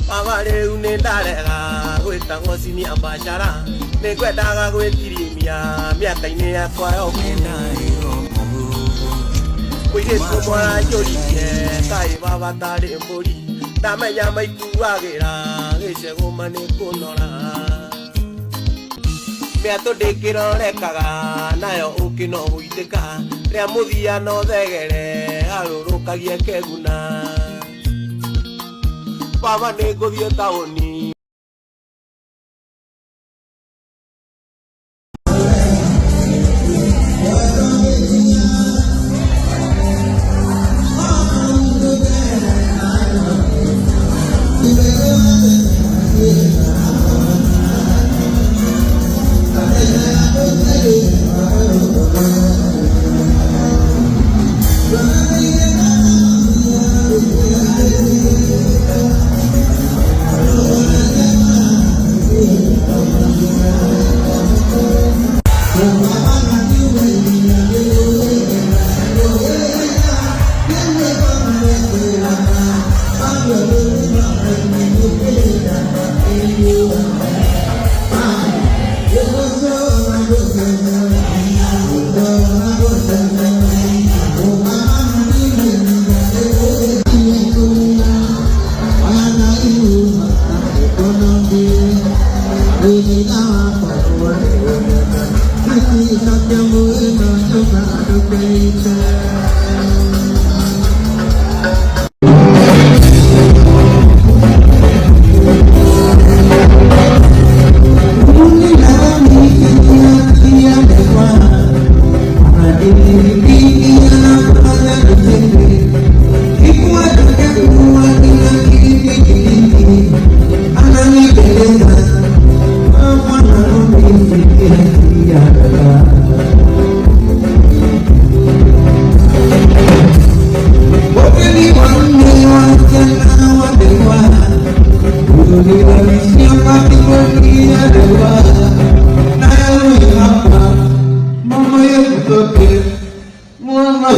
Pavare unendalega, questa si mi ambasciarà. Ne guarda questi mia tainea qua okena. Kuye kumara jolie, kai baba tare mori. Dame llama y cuaguera, ese gomane conora. Me ato de quiero le caga, na yo uki no huiteka. Reamudia no degere, aloro kagie que guna. Pava nego dieta oni. Muhammad